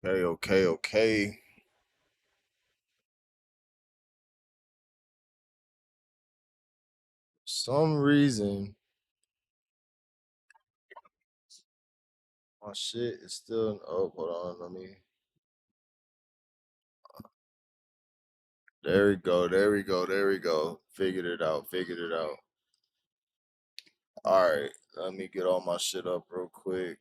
Okay. Some reason my shit is still oh, hold on, let me. There we go. Figured it out. All right, let me get all my shit up real quick.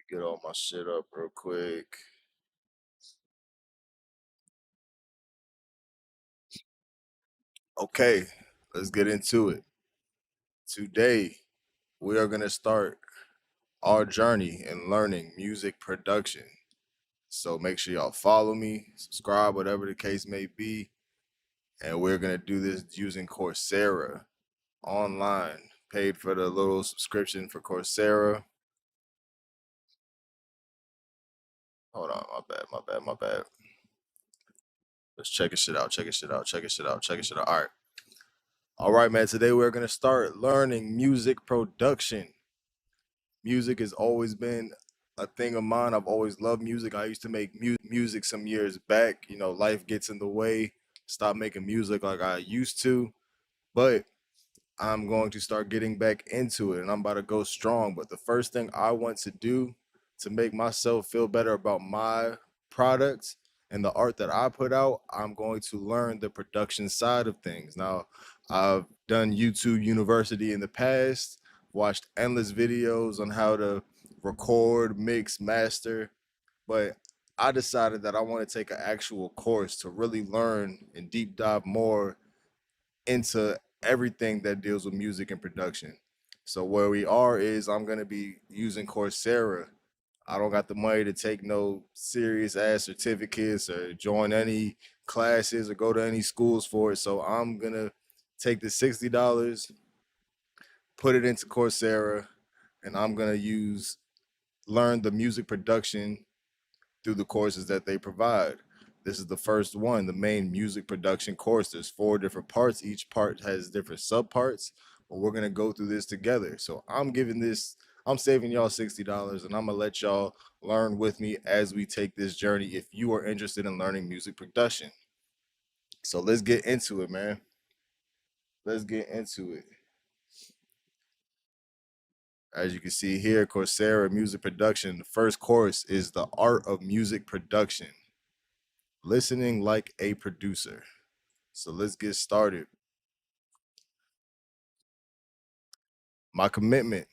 Get all my shit up real quick. Okay, let's get into it. Today, we are gonna start our journey in learning music production. So make sure y'all follow me, subscribe, whatever the case may be. And we're gonna do this using Coursera online. Paid for the little subscription for Coursera. Hold on, my bad. Let's check this shit out. All right, man. Today we're gonna start learning music production. Music has always been a thing of mine. I've always loved music. I used to make music some years back. You know, life gets in the way. Stop making music like I used to. But I'm going to start getting back into it and I'm about to go strong. But the first thing I want to do to make myself feel better about my products and the art that I put out, I'm going to learn the production side of things. Now, I've done YouTube University in the past, watched endless videos on how to record, mix, master, but I decided that I want to take an actual course to really learn and deep dive more into everything that deals with music and production. So where we are is I'm gonna be using Coursera. I don't got the money to take no serious ass certificates or join any classes or go to any schools for it. So I'm gonna take the $60, put it into Coursera, and I'm gonna use learn the music production through the courses that they provide. This is the first one, the main music production course. There's four different parts. Each part has different subparts, but we're gonna go through this together. So I'm saving y'all $60 and I'm gonna let y'all learn with me as we take this journey if you are interested in learning music production. So let's get into it, man. Let's get into it. As you can see here, Coursera Music Production. The first course is the art of music production, listening like a producer. So let's get started. My commitment.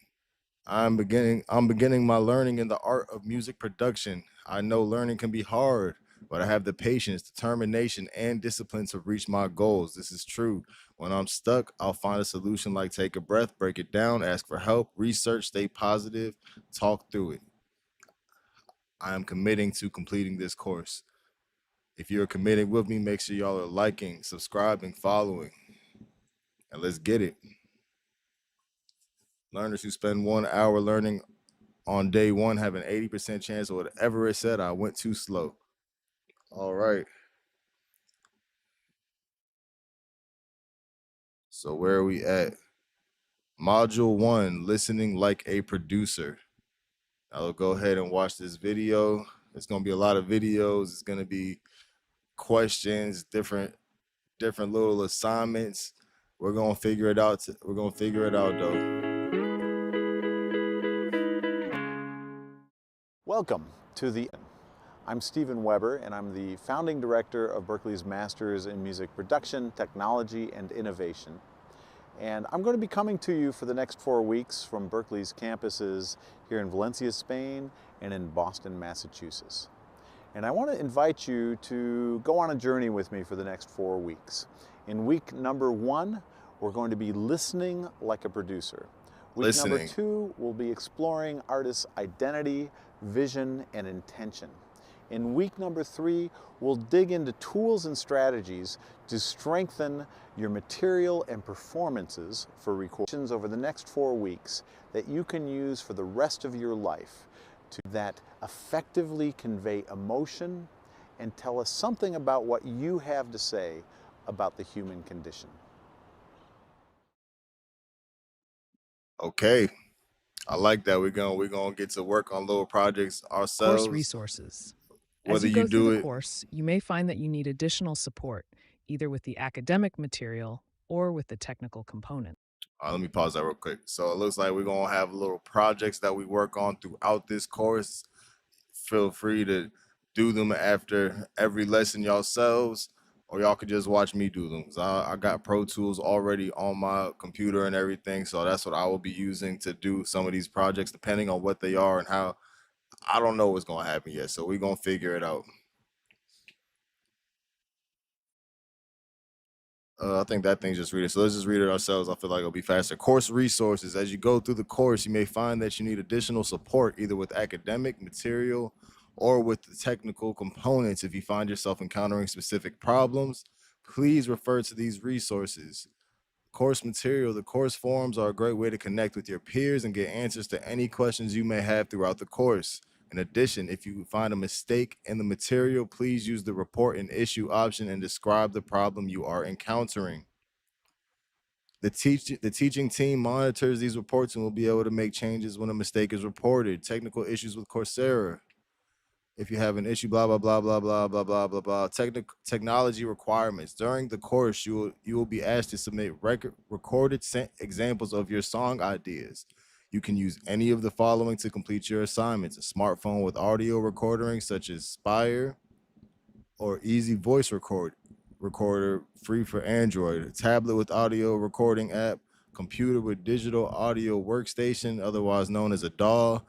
I'm beginning my learning in the art of music production. I know learning can be hard, but I have the patience, determination, and discipline to reach my goals. This is true. When I'm stuck, I'll find a solution like take a breath, break it down, ask for help, research, stay positive, talk through it. I am committing to completing this course. If you're committed with me, make sure y'all are liking, subscribing, following, and let's get it. Learners who spend 1 hour learning on day one have an 80% chance of whatever it said I went too slow. All right. So where are we at? Module one, listening like a producer. I'll go ahead and watch this video. It's gonna be a lot of videos. It's gonna be questions, different little assignments. We're gonna figure it out. We're gonna figure it out though. Welcome to the. I'm Stephen Weber, and I'm the founding director of Berklee's Masters in Music Production, Technology, and Innovation. And I'm going to be coming to you for the next 4 weeks from Berklee's campuses here in Valencia, Spain, and in Boston, Massachusetts. And I want to invite you to go on a journey with me for the next 4 weeks. In week number 1, we're going to be listening like a producer. Week number Listening. 2, we'll be exploring artists' identity, vision, and intention. In week number 3, we'll dig into tools and strategies to strengthen your material and performances for recordings over the next 4 weeks that you can use for the rest of your life that effectively convey emotion and tell us something about what you have to say about the human condition. Okay. I like that. We're gonna get to work on little projects Course ourselves. resources. As Whether you you go through do the it, course, you may find that you need additional support, either with the academic material or with the technical component. let me pause that real quick. So it looks like we're gonna have little projects that we work on throughout this course. Feel free to do them after every lesson yourselves, or y'all could just watch me do them. 'Cause I got Pro Tools already on my computer and everything, so that's what I will be using to do some of these projects, depending on what they are and how. I don't know what's gonna happen yet, so we're gonna figure it out. I think that thing just read it. So let's just read it ourselves. I feel like it'll be faster. Course resources. As you go through the course, you may find that you need additional support, either with academic material or with the technical components. If you find yourself encountering specific problems, please refer to these resources. Course material. The course forums are a great way to connect with your peers and get answers to any questions you may have throughout the course. In addition, if you find a mistake in the material, please use the report and issue option and describe the problem you are encountering. The teaching team monitors these reports and will be able to make changes when a mistake is reported. Technical issues with Coursera. If you have an issue, blah blah blah blah blah blah blah blah blah. Technology requirements. During the course, you will be asked to submit recorded examples of your song ideas. You can use any of the following to complete your assignments: a smartphone with audio recording, such as Spire, or Easy Voice recorder, free for Android; a tablet with audio recording app; computer with digital audio workstation, otherwise known as a DAW,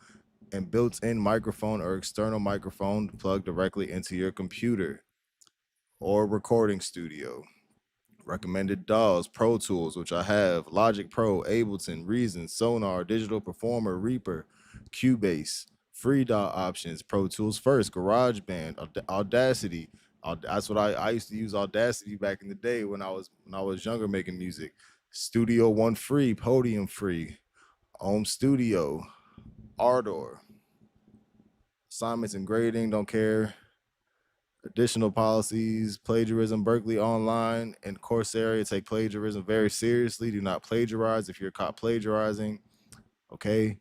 and built-in microphone or external microphone plugged directly into your computer; or recording studio. Recommended DAWs: Pro Tools, which I have; Logic Pro, Ableton, Reason, Sonar, Digital Performer, Reaper, Cubase. Free DAW options: Pro Tools First, GarageBand, Audacity. That's what I used to use, Audacity, back in the day when I was younger making music. Studio One free, Podium free, Home Studio, Ardor. Assignments and grading, don't care. Additional policies: plagiarism. Berklee Online and Coursera take plagiarism very seriously. Do not plagiarize if you're caught plagiarizing. Okay.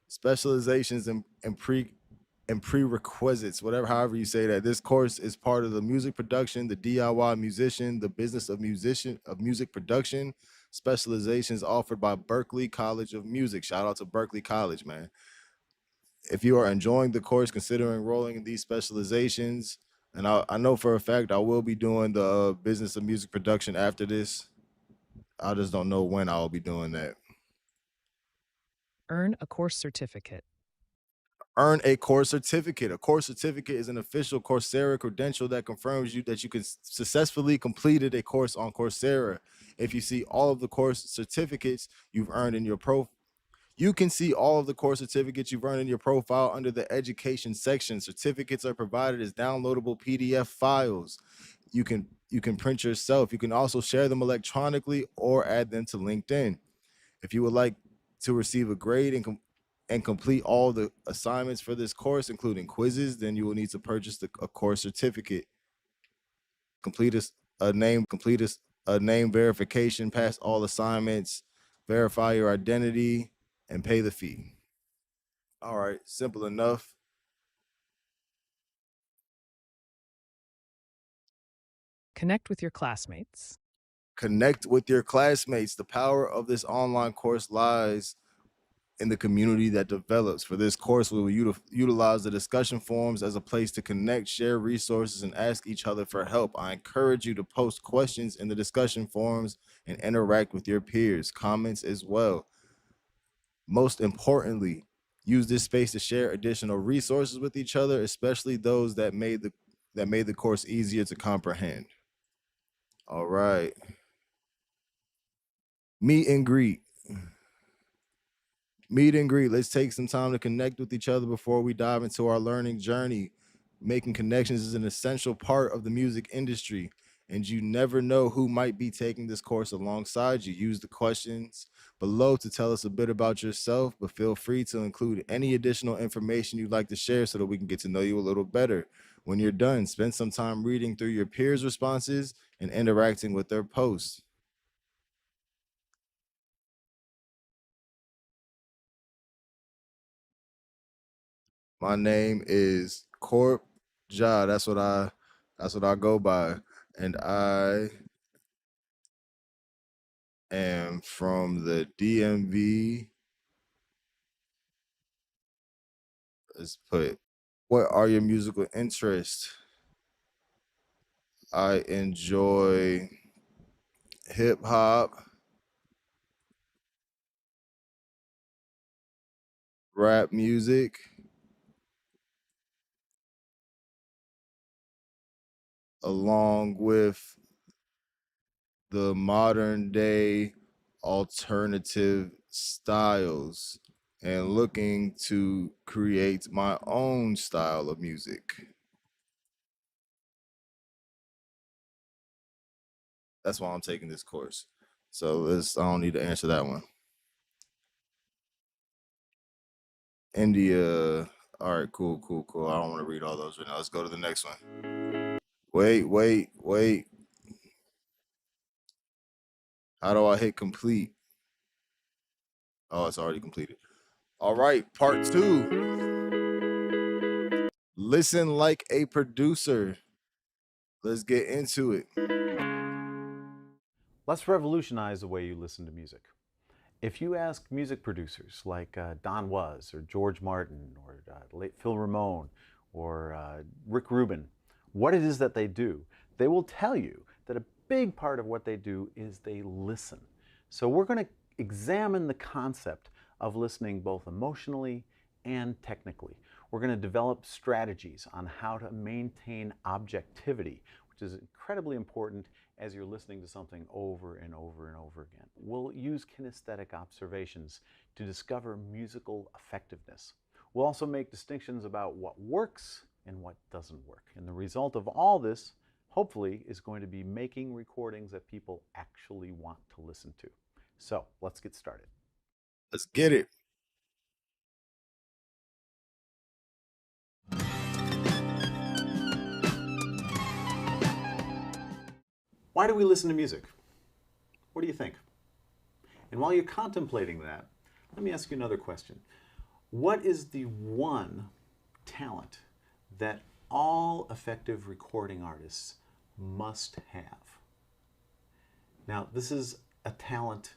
Specializations and prerequisites, however you say that. This course is part of the music production, the DIY musician, the business of music production specializations offered by Berklee College of Music. Shout out to Berklee College, man. If you are enjoying the course, consider enrolling in these specializations. And I know for a fact I will be doing the business of music production after this. I just don't know when I will be doing that. Earn a course certificate. Earn a course certificate. A course certificate is an official Coursera credential that confirms that you can successfully completed a course on Coursera. If you see all of the course certificates you've earned in your you can see all of the course certificates you've earned in your profile under the education section. Certificates are provided as downloadable PDF files. You can print yourself. You can also share them electronically or add them to LinkedIn. If you would like to receive a grade and complete all the assignments for this course, including quizzes, then you will need to purchase a course certificate. Complete a name verification, pass all assignments, verify your identity, and pay the fee. All right, simple enough. Connect with your classmates. Connect with your classmates. The power of this online course lies in the community that develops. For this course, we will utilize the discussion forums as a place to connect, share resources, and ask each other for help. I encourage you to post questions in the discussion forums and interact with your peers, comments as well. Most importantly, use this space to share additional resources with each other, especially those that made the course easier to comprehend. All right. Meet and greet. Meet and greet. Let's take some time to connect with each other before we dive into our learning journey. Making connections is an essential part of the music industry, and you never know who might be taking this course alongside you. Use the questions below to tell us a bit about yourself, but feel free to include any additional information you'd like to share so that we can get to know you a little better. When you're done, spend some time reading through your peers' responses and interacting with their posts. My name is Corp Ja. That's what I go by. And I am from the DMV. Let's put, what are your musical interests? I enjoy hip hop, rap music, along with the modern day alternative styles, and looking to create my own style of music. That's why I'm taking this course. So I don't need to answer that one. India. All right, cool. I don't want to read all those right now. Let's go to the next one. Wait. How do I hit complete? Oh, it's already completed. All right, part 2. Listen like a producer. Let's get into it. Let's revolutionize the way you listen to music. If you ask music producers like Don Was or George Martin or late Phil Ramone or Rick Rubin what it is that they will tell you that a big part of what they do is they listen. So we're going to examine the concept of listening both emotionally and technically. We're going to develop strategies on how to maintain objectivity, which is incredibly important as you're listening to something over and over and over again. We'll use kinesthetic observations to discover musical effectiveness. We'll also make distinctions about what works and what doesn't work. And the result of all this, hopefully, is going to be making recordings that people actually want to listen to. So let's get started. Let's get it. Why do we listen to music? What do you think? And while you're contemplating that, let me ask you another question. What is the one talent that all effective recording artists must have? Now, this is a talent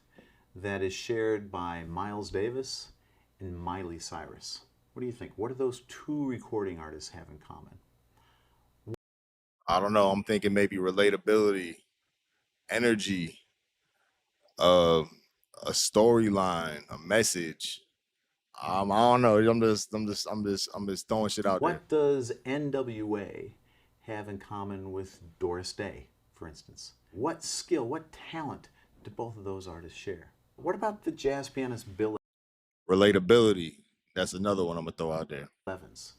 that is shared by Miles Davis and Miley Cyrus. What do you think? What do those two recording artists have in common? I don't know. I'm thinking maybe relatability, energy, a storyline, a message. I don't know. I'm just throwing shit out there. What does NWA have in common with Doris Day, for instance? What skill, what talent do both of those artists share? What about the jazz pianist Bill Relatability. That's another one I'm gonna throw out there. Evans?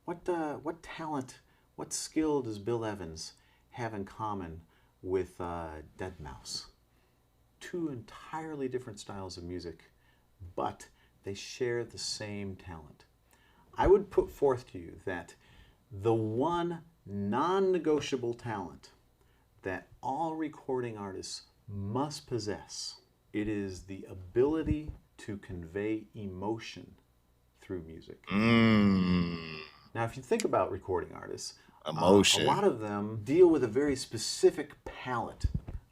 What talent, what skill does Bill Evans have in common with Deadmau5? Two entirely different styles of music, but they share the same talent. I would put forth to you that the one non-negotiable talent that all recording artists must possess, it is the ability to convey emotion through music. Now, if you think about recording artists, Emotion. a lot of them deal with a very specific palette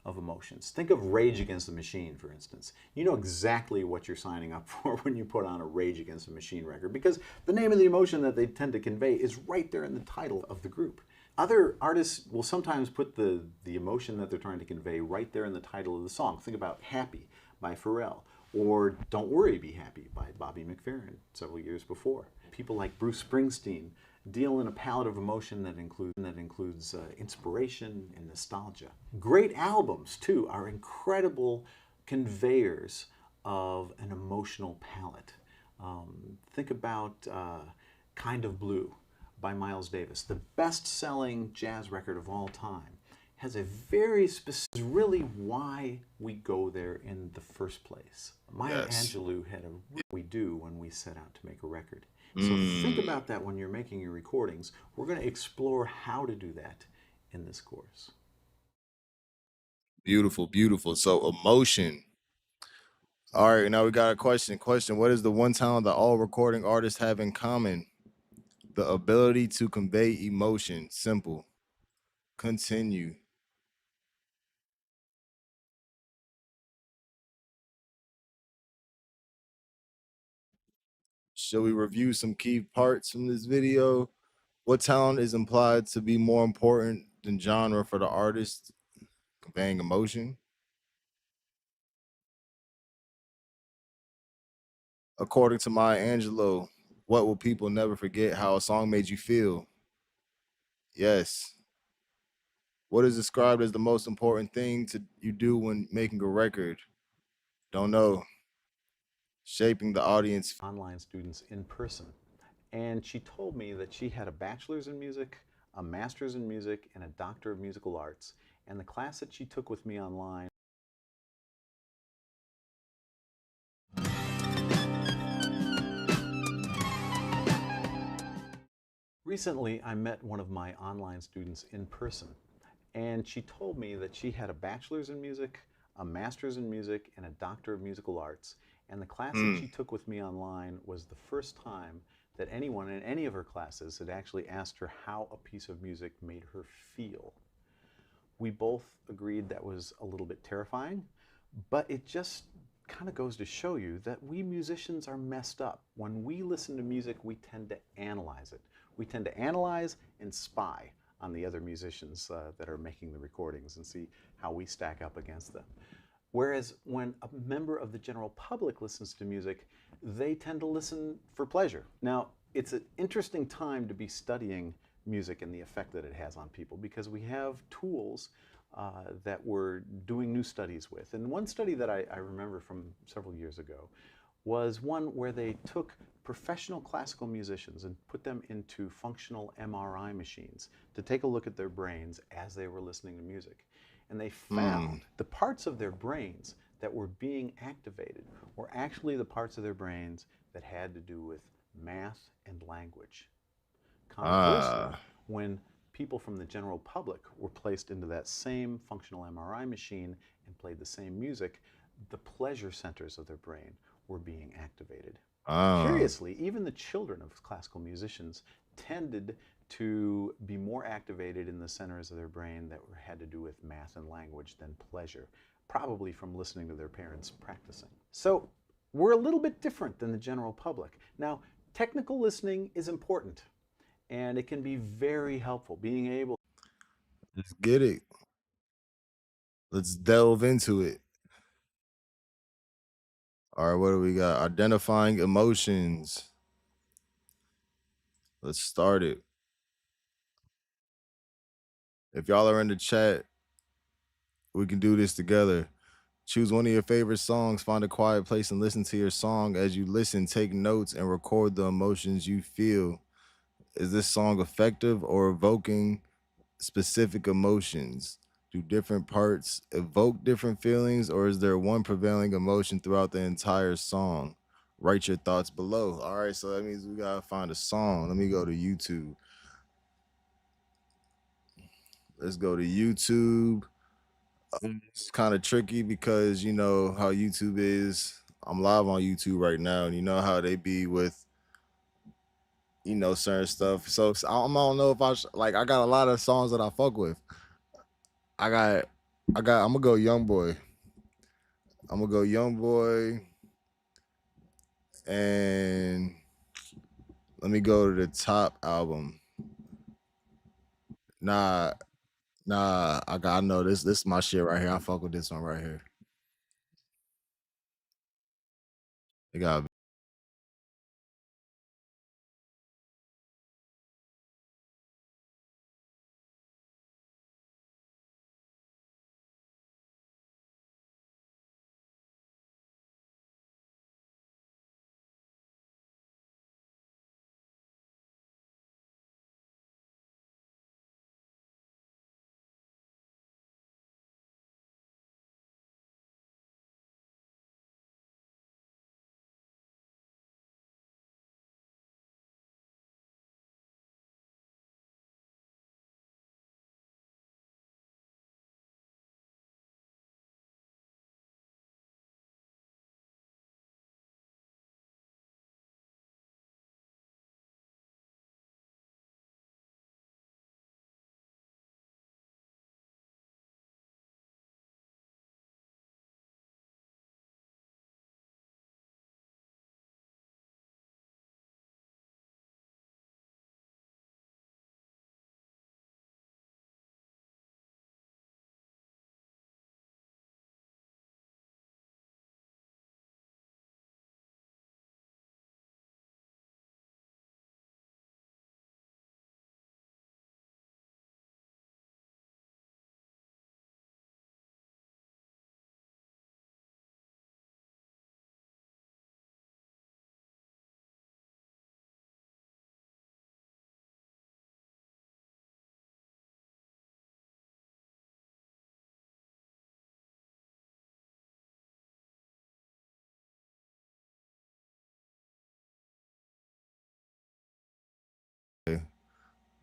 of emotions. Think of Rage Against the Machine, for instance. You know exactly what you're signing up for when you put on a Rage Against the Machine record, because the name of the emotion that they tend to convey is right there in the title of the group. Other artists will sometimes put the emotion that they're trying to convey right there in the title of the song. Think about Happy by Pharrell, or Don't Worry, Be Happy by Bobby McFerrin several years before. People like Bruce Springsteen deal in a palette of emotion that includes inspiration and nostalgia. Great albums, too, are incredible conveyors of an emotional palette. Think about Kind of Blue by Miles Davis, the best-selling jazz record of all time. Has a very specific, really why we go there in the first place. Maya Angelou had a we do when we set out to make a record. So think about that when you're making your recordings. We're going to explore how to do that in this course. Beautiful. So emotion. All right, now we got a question. What is the one talent that all recording artists have in common? The ability to convey emotion. Simple. Continue. Shall we review some key parts from this video? What talent is implied to be more important than genre for the artist? Conveying emotion. According to Maya Angelou, what will people never forget? How a song made you feel? Yes. What is described as the most important thing to you do when making a record? Don't know. Shaping the audience. Online students in person. And she told me that she had a bachelor's in music, a master's in music, and a doctor of musical arts. And the class that she took with me online. Recently, I met one of my online students in person, and she told me that she had a bachelor's in music, a master's in music, and a doctor of musical arts. And the class that she took with me online was the first time that anyone in any of her classes had actually asked her how a piece of music made her feel. We both agreed that was a little bit terrifying, but it just kind of goes to show you that we musicians are messed up. When we listen to music, we tend to analyze it. We tend to analyze and spy on the other musicians that are making the recordings and see how we stack up against them. Whereas when a member of the general public listens to music, they tend to listen for pleasure. Now, it's an interesting time to be studying music and the effect that it has on people, because we have tools that we're doing new studies with. And one study that I remember from several years ago was one where they took professional classical musicians and put them into functional MRI machines to take a look at their brains as they were listening to music. And they found the parts of their brains that were being activated were actually the parts of their brains that had to do with math and language. Conversely, when people from the general public were placed into that same functional MRI machine and played the same music, the pleasure centers of their brain were being activated. Curiously, even the children of classical musicians tended to be more activated in the centers of their brain that had to do with math and language than pleasure, probably from listening to their parents practicing. So we're a little bit different than the general public. Now, technical listening is important, and it can be very helpful, being able. Let's get it. Let's delve into it. All right, what do we got? Identifying emotions. Let's start it. If y'all are in the chat, we can do this together. Choose one of your favorite songs, find a quiet place and listen to your song. As you listen, take notes and record the emotions you feel. Is this song effective or evoking specific emotions? Do different parts evoke different feelings, or is there one prevailing emotion throughout the entire song? Write your thoughts below. All right, so that means we gotta find a song. Let me go to YouTube. Let's go to YouTube. It's kind of tricky because you know how YouTube is. I'm live on YouTube right now, and you know how they be with certain stuff. So I don't know if like I got a lot of songs that I fuck with. I got I'm gonna go Young Boy. I'm gonna go Young Boy, and let me go to the top album. Nah, I know this is my shit right here. I fuck with this one right here. It got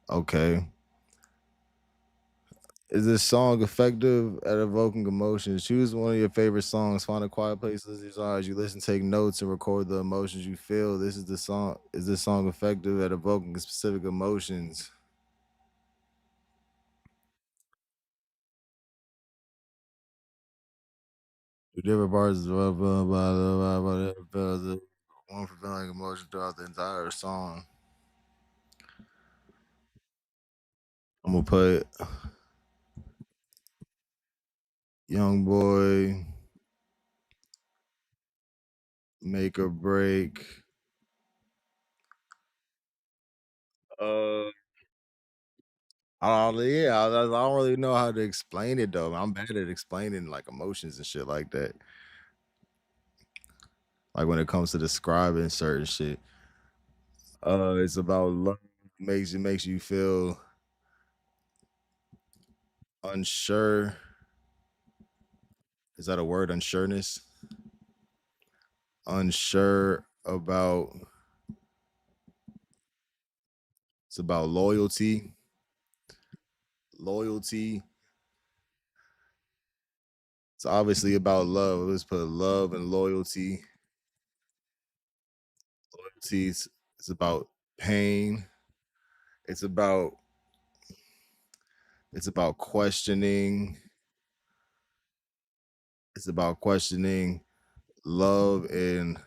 Okay. Is this song effective at evoking emotions? Choose one of your favorite songs. Find a quiet place, listen to your song as you listen, take notes, and record the emotions you feel. This is the song. Is this song effective at evoking specific emotions? The different parts of one fulfilling emotion throughout the entire song. I'm gonna put Young Boy, Make or Break. Uh, I don't really know how to explain it though. I'm bad at explaining like emotions and shit like that. Like when it comes to describing certain shit. It's about love. Makes you feel unsure. Is that a word? Unsureness. Unsure about. It's about loyalty. Loyalty. It's obviously about love. Let's put love and loyalty. Loyalty. It's about pain. It's about it's about questioning. It's about questioning love and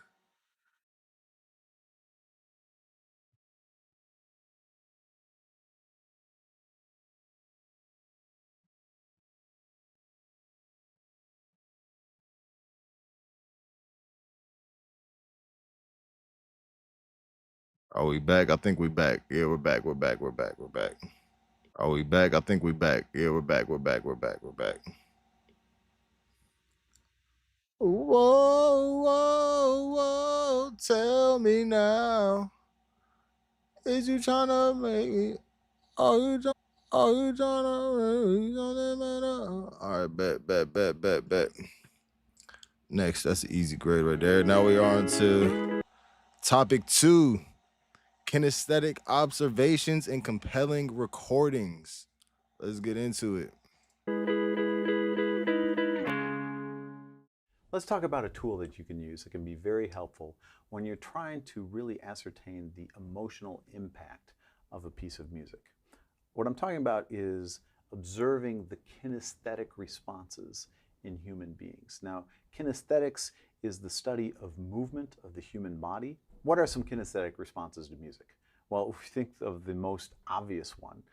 are we back? I think we back. Yeah, we're back. We're back. We're back. We're back. Are we back? I think we back. Yeah, we're back. We're back. We're back. We're back. Whoa, whoa, whoa. Tell me now. Is you trying to make me? Are you trying to make me something better? All right, bet. Next, that's an easy grade right there. Now we are on to topic 2. Kinesthetic observations and compelling recordings. Let's get into it. Let's talk about a tool that you can use that can be very helpful when you're trying to really ascertain the emotional impact of a piece of music. What I'm talking about is observing the kinesthetic responses in human beings. Now, kinesthetics is the study of movement of the human body. What are some kinesthetic responses to music? Well, if you think of the most obvious one,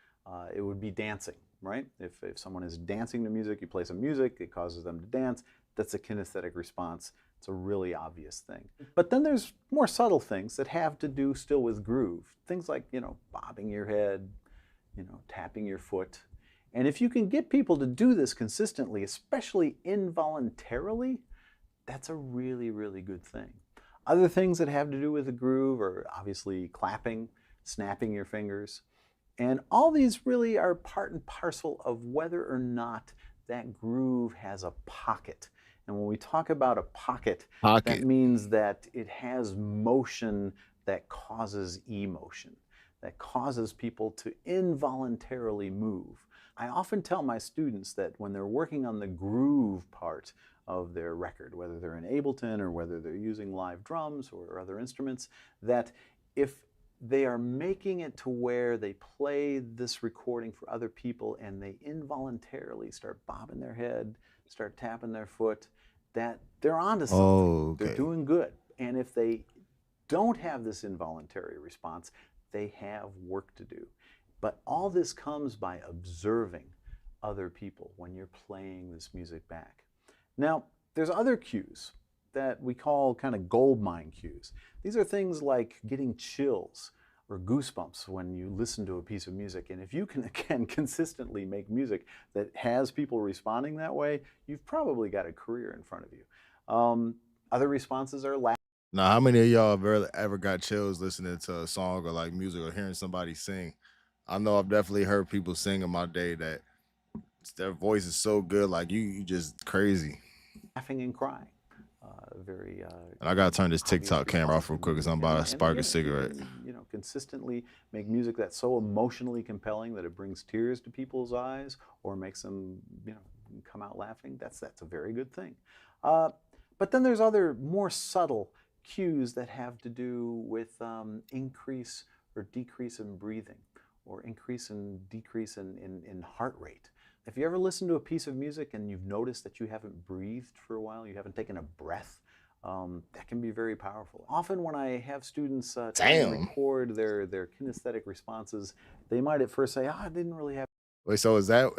it would be dancing, right? If someone is dancing to music, you play some music, it causes them to dance, that's a kinesthetic response. It's a really obvious thing. But then there's more subtle things that have to do still with groove. Things like, bobbing your head, tapping your foot. And if you can get people to do this consistently, especially involuntarily, that's a really, really good thing. Other things that have to do with the groove are obviously clapping, snapping your fingers. And all these really are part and parcel of whether or not that groove has a pocket. And when we talk about a pocket, that means that it has motion that causes emotion, that causes people to involuntarily move. I often tell my students that when they're working on the groove part of their record, whether they're in Ableton or whether they're using live drums or other instruments, that if they are making it to where they play this recording for other people and they involuntarily start bobbing their head, start tapping their foot, that they're onto something. Oh, okay. They're doing good. And if they don't have this involuntary response, they have work to do. But all this comes by observing other people when you're playing this music back. Now, there's other cues that we call kind of goldmine cues. These are things like getting chills or goosebumps when you listen to a piece of music. And if you can, again, consistently make music that has people responding that way, you've probably got a career in front of you. Other responses are laughter. Now, how many of y'all have ever got chills listening to a song or like music or hearing somebody sing? I know I've definitely heard people sing in my day that their voice is so good, like you just crazy. Laughing and crying. And I gotta turn this TikTok camera off real quick because I'm about to spark a cigarette. consistently make music that's so emotionally compelling that it brings tears to people's eyes or makes them, come out laughing, that's a very good thing. But then there's other more subtle cues that have to do with increase or decrease in breathing, or increase and decrease in heart rate. If you ever listen to a piece of music and you've noticed that you haven't breathed for a while, you haven't taken a breath, that can be very powerful. Often when I have students try to Damn. record their kinesthetic responses, they might at first say, I didn't really have Wait, so is that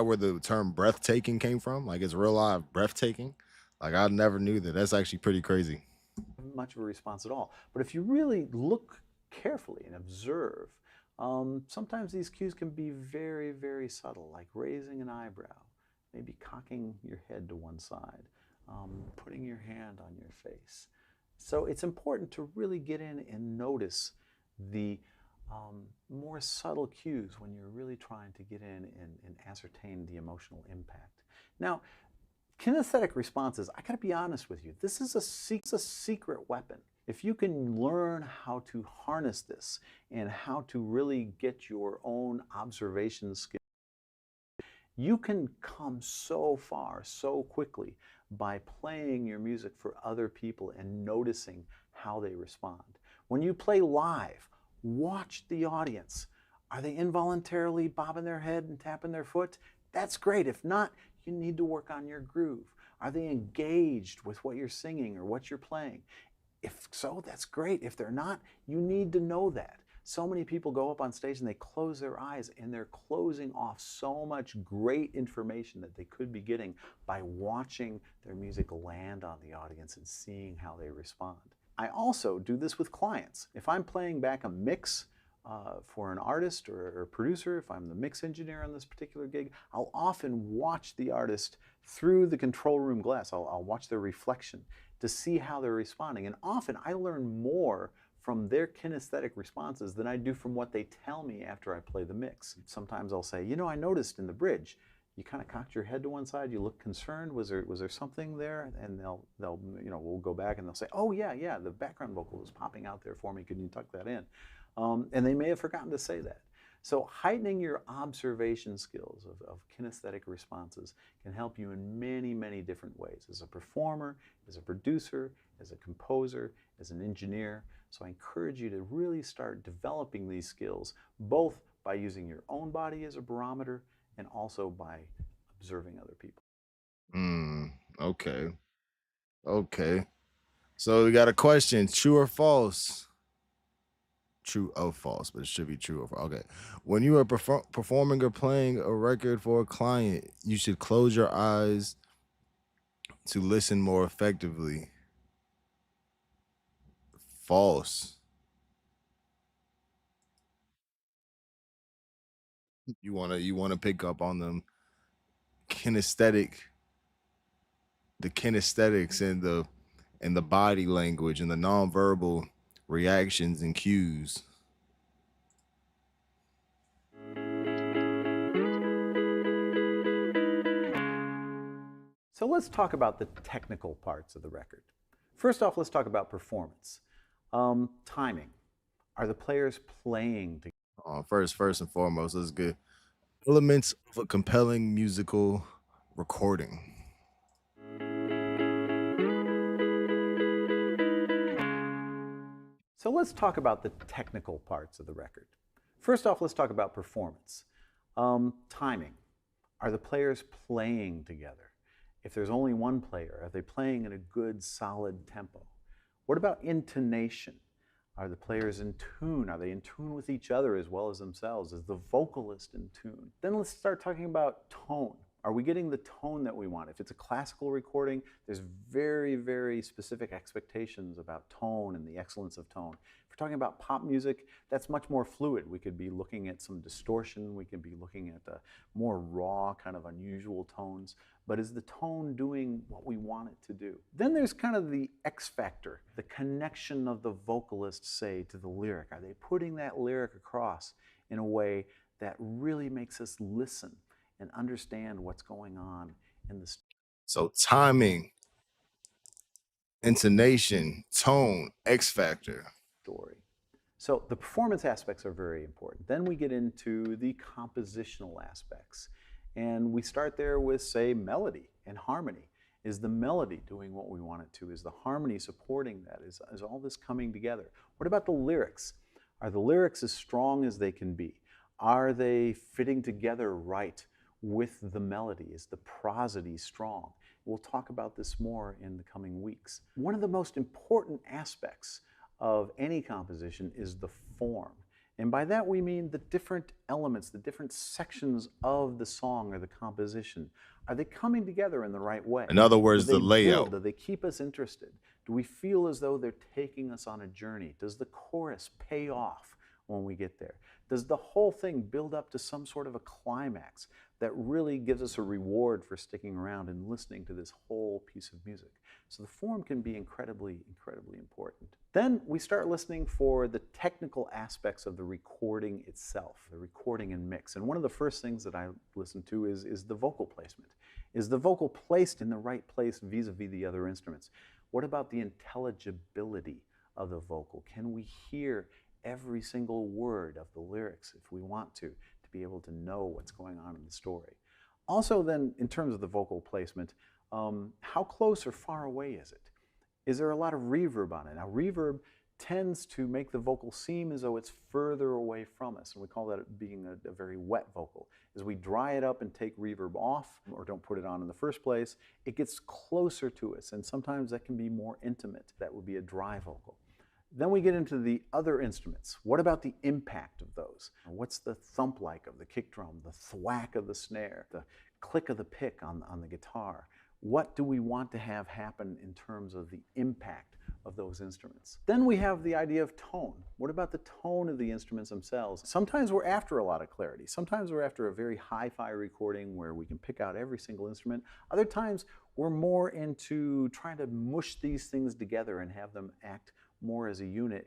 where the term breathtaking came from? Like, it's real live breathtaking? Like, I never knew that. That's actually pretty crazy. much of a response at all. But if you really look carefully and observe, sometimes these cues can be very, very subtle, like raising an eyebrow, maybe cocking your head to one side, putting your hand on your face. So it's important to really get in and notice the more subtle cues when you're really trying to get in and ascertain the emotional impact. Now, kinesthetic responses, I gotta be honest with you, this is a secret weapon. If you can learn how to harness this and how to really get your own observation skills, you can come so far so quickly by playing your music for other people and noticing how they respond. When you play live, watch the audience. Are they involuntarily bobbing their head and tapping their foot? That's great. If not, you need to work on your groove. Are they engaged with what you're singing or what you're playing? If so, that's great. If they're not, you need to know that. So many people go up on stage and they close their eyes, and they're closing off so much great information that they could be getting by watching their music land on the audience and seeing how they respond. I also do this with clients. If I'm playing back a mix for an artist or a producer, if I'm the mix engineer on this particular gig, I'll often watch the artist through the control room glass. I'll watch their reflection to see how they're responding. And often I learn more from their kinesthetic responses than I do from what they tell me after I play the mix. Sometimes I'll say, I noticed in the bridge, you kind of cocked your head to one side, you look concerned, was there something there? And they'll we'll go back and they'll say, oh yeah, the background vocal is popping out there for me, can you tuck that in? And they may have forgotten to say that. So heightening your observation skills of kinesthetic responses can help you in many, many different ways, as a performer, as a producer, as a composer, as an engineer. So I encourage you to really start developing these skills, both by using your own body as a barometer and also by observing other people. Okay. Okay. So we got a question, true or false? True or false, but it should be true or false. Okay. When you are performing or playing a record for a client, you should close your eyes to listen more effectively. False. You wanna pick up on the kinesthetics and the body language and the nonverbal reactions and cues. So let's talk about the technical parts of the record. First off, let's talk about performance. Timing. Are the players playing together? First and foremost, let's get elements of a compelling musical recording. So let's talk about the technical parts of the record. First off, let's talk about performance. Timing. Are the players playing together? If there's only one player, are they playing in a good, solid tempo? What about intonation? Are the players in tune? Are they in tune with each other as well as themselves? Is the vocalist in tune? Then let's start talking about tone. Are we getting the tone that we want? If it's a classical recording, there's very, very specific expectations about tone and the excellence of tone. If we're talking about pop music, that's much more fluid. We could be looking at some distortion. We could be looking at more raw, kind of unusual tones. But is the tone doing what we want it to do? Then there's kind of the X factor, the connection of the vocalist, say, to the lyric. Are they putting that lyric across in a way that really makes us listen and understand what's going on in the So timing, intonation, tone, X factor. story? So the performance aspects are very important. Then we get into the compositional aspects. And we start there with, say, melody and harmony. Is the melody doing what we want it to? Is the harmony supporting that? Is all this coming together? What about the lyrics? Are the lyrics as strong as they can be? Are they fitting together right with the melody? Is the prosody strong? We'll talk about this more in the coming weeks. One of the most important aspects of any composition is the form. And by that we mean the different elements, the different sections of the song or the composition. Are they coming together in the right way? In other words, Do the they layout. build? Do they keep us interested? Do we feel as though they're taking us on a journey? Does the chorus pay off when we get there? Does the whole thing build up to some sort of a climax that really gives us a reward for sticking around and listening to this whole piece of music? So the form can be incredibly, incredibly important. Then we start listening for the technical aspects of the recording itself, the recording and mix. And one of the first things that I listen to is the vocal placement. Is the vocal placed in the right place vis-a-vis the other instruments? What about the intelligibility of the vocal? Can we hear every single word of the lyrics if we want to be able to know what's going on in the story? Also then, in terms of the vocal placement, how close or far away is it? Is there a lot of reverb on it? Now, reverb tends to make the vocal seem as though it's further away from us, and we call that being a very wet vocal. As we dry it up and take reverb off, or don't put it on in the first place, it gets closer to us, and sometimes that can be more intimate. That would be a dry vocal. Then we get into the other instruments. What about the impact of those? What's the thump like of the kick drum, the thwack of the snare, the click of the pick on the guitar? What do we want to have happen in terms of the impact of those instruments? Then we have the idea of tone. What about the tone of the instruments themselves? Sometimes we're after a lot of clarity. Sometimes we're after a very hi-fi recording where we can pick out every single instrument. Other times we're more into trying to mush these things together and have them act more as a unit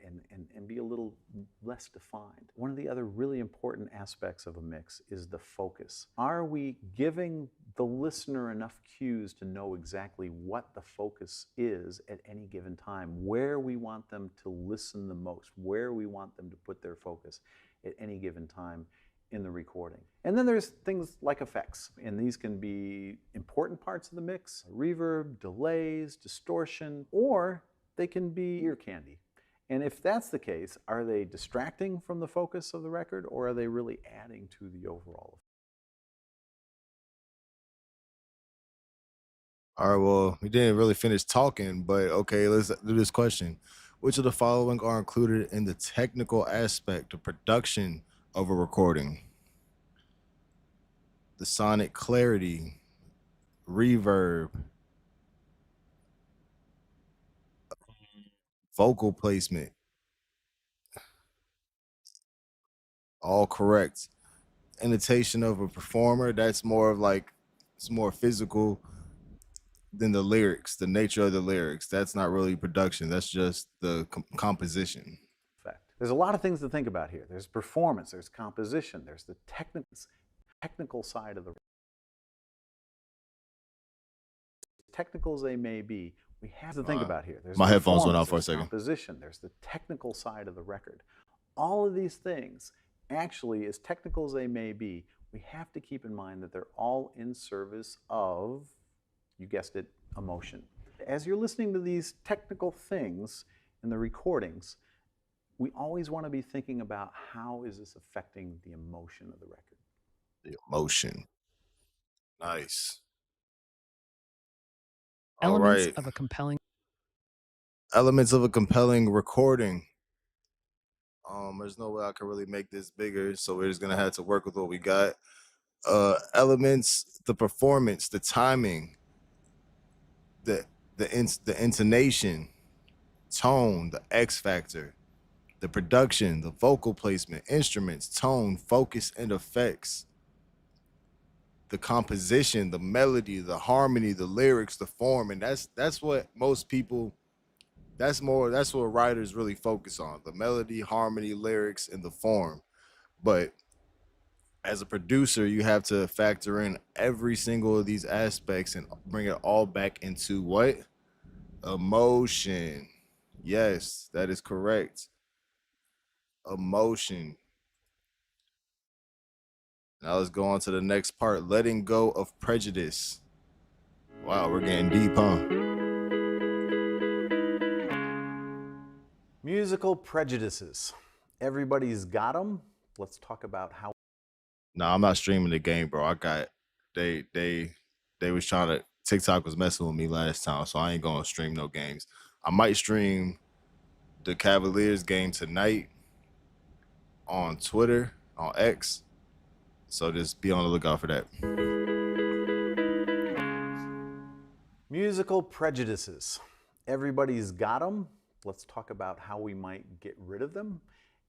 and be a little less defined. One of the other really important aspects of a mix is the focus. Are we giving the listener enough cues to know exactly what the focus is at any given time, where we want them to listen the most, where we want them to put their focus at any given time in the recording? And then there's things like effects, and these can be important parts of the mix: reverb, delays, distortion, or they can be ear candy. And if that's the case, are they distracting from the focus of the record, or are they really adding to the overall? All right, well, we didn't really finish talking, but okay, let's do this question. Which of the following are included in the technical aspect of production of a recording? The sonic clarity, reverb, vocal placement. All correct. Imitation of a performer, that's more of like, it's more physical than the lyrics, the nature of the lyrics. That's not really production, that's just the composition. There's a lot of things to think about here. There's performance, there's composition, there's the technical side of the technical as they may be, we have to think about here. There's my headphones went out for a second. Composition, there's the technical side of the record. All of these things, actually, as technical as they may be, we have to keep in mind that they're all in service of, you guessed it, emotion. As you're listening to these technical things in the recordings, we always want to be thinking about how is this affecting the emotion of the record. The emotion. Nice. Elements All right. of a compelling Elements of a compelling recording. There's no way I can really make this bigger, so we're just gonna have to work with what we got. Elements, the performance, the timing, the intonation, tone, the X factor, the production, the vocal placement, instruments, tone, focus, and effects, the composition, the melody, the harmony, the lyrics, the form. And that's what most people, that's what writers really focus on: the melody, harmony, lyrics, and the form. But as a producer, you have to factor in every single of these aspects and bring it all back into what? Emotion. Yes, that is correct. emotion. Now let's go on to the next part, letting go of prejudice. Wow, we're getting deep, huh? Musical prejudices. Everybody's got them. Let's talk about how. No, I'm not streaming the game, bro. I got they was trying to TikTok was messing with me last time, so I ain't gonna stream no games. I might stream the Cavaliers game tonight on Twitter, on X. So just be on the lookout for that. Musical prejudices. Everybody's got them. Let's talk about how we might get rid of them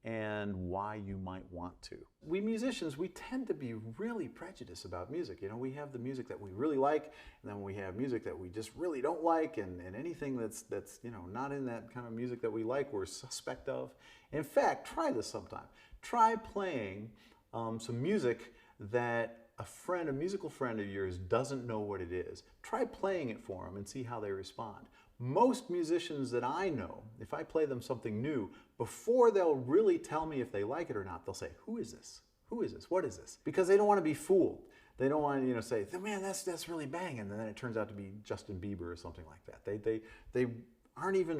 and why you might want to. We musicians, we tend to be really prejudiced about music. You know, we have the music that we really like, and then we have music that we just really don't like, and anything that's you know, not in that kind of music that we like, we're suspect of. In fact, try this sometime. Try playing some music that a musical friend of yours doesn't know what it is. Try playing it for them and see how they respond. Most musicians that I know, if I play them something new, before they'll really tell me if they like it or not, they'll say, "Who is this? Who is this? What is this?" Because they don't want to be fooled. They don't want to, you know, say, "Man, that's really banging," and then it turns out to be Justin Bieber or something like that. They aren't even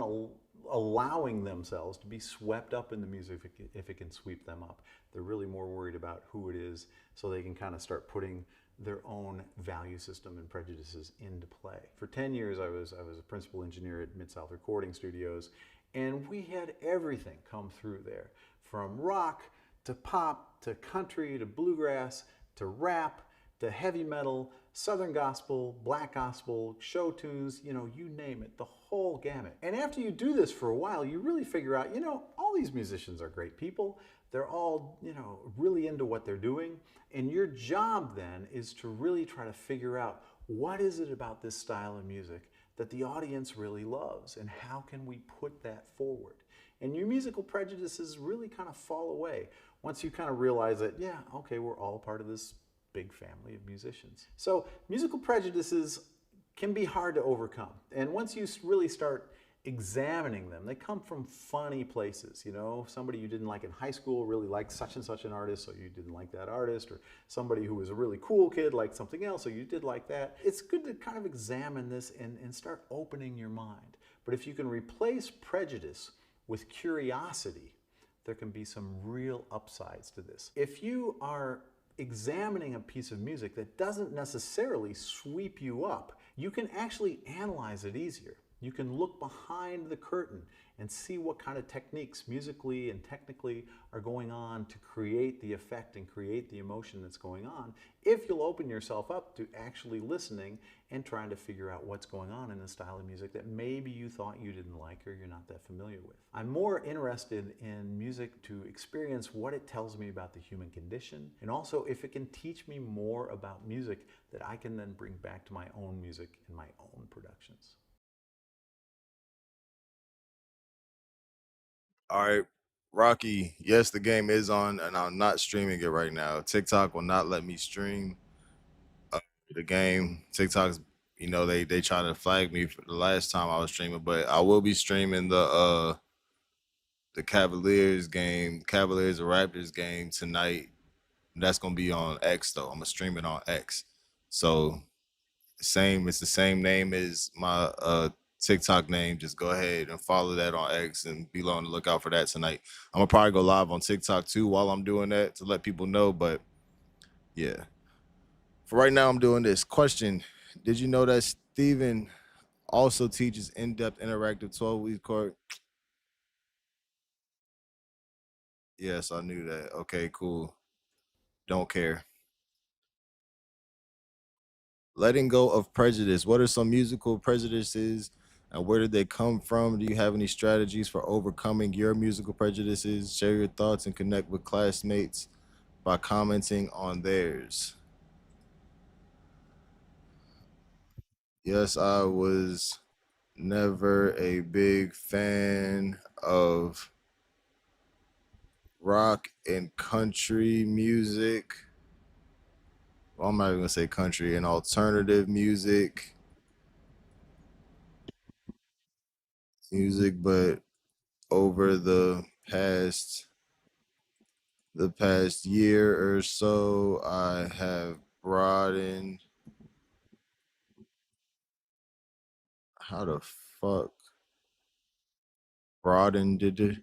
allowing themselves to be swept up in the music if it can sweep them up. They're really more worried about who it is, so they can kind of start putting their own value system and prejudices into play. For 10 years, I was a principal engineer at Mid-South Recording Studios, and we had everything come through there, from rock to pop to country to bluegrass to rap to heavy metal, southern gospel, black gospel, show tunes, you know, you name it, the whole gamut. And after you do this for a while, you really figure out, you know, all these musicians are great people. They're all, you know, really into what they're doing. And your job then is to really try to figure out, what is it about this style of music that the audience really loves, and how can we put that forward? And your musical prejudices really kind of fall away once you kind of realize that, yeah, okay, we're all part of this big family of musicians. So musical prejudices can be hard to overcome. And once you really start examining them, they come from funny places. You know, somebody you didn't like in high school really liked such and such an artist, so you didn't like that artist, or somebody who was a really cool kid liked something else, so you did like that. It's good to kind of examine this and start opening your mind. But if you can replace prejudice with curiosity, there can be some real upsides to this. If you are examining a piece of music that doesn't necessarily sweep you up, you can actually analyze it easier. You can look behind the curtain and see what kind of techniques musically and technically are going on to create the effect and create the emotion that's going on, if you'll open yourself up to actually listening and trying to figure out what's going on in a style of music that maybe you thought you didn't like or you're not that familiar with. I'm more interested in music to experience what it tells me about the human condition, and also if it can teach me more about music that I can then bring back to my own music and my own productions. All right, Rocky. Yes, the game is on, and I'm not streaming it right now. TikTok will not let me stream the game. TikTok's, you know, they tried to flag me for the last time I was streaming, but I will be streaming the Cavaliers game, Cavaliers and Raptors game tonight. That's gonna be on X though. I'm gonna stream it on X. So it's the same name as my TikTok name. Just go ahead and follow that on X and be on the lookout for that tonight. I'm gonna probably go live on TikTok too while I'm doing that to let people know. But yeah, for right now, I'm doing this. Question: Did you know that Steven also teaches in-depth interactive 12-week course? Yes, I knew that. Okay, cool. Don't care. Letting go of prejudice. What are some musical prejudices and where did they come from? Do you have any strategies for overcoming your musical prejudices? Share your thoughts and connect with classmates by commenting on theirs. Yes, I was never a big fan of rock and country music. Well, I'm not even gonna say country and alternative music, but over the past The past year or so, I have broadened. How the fuck? Broadened it.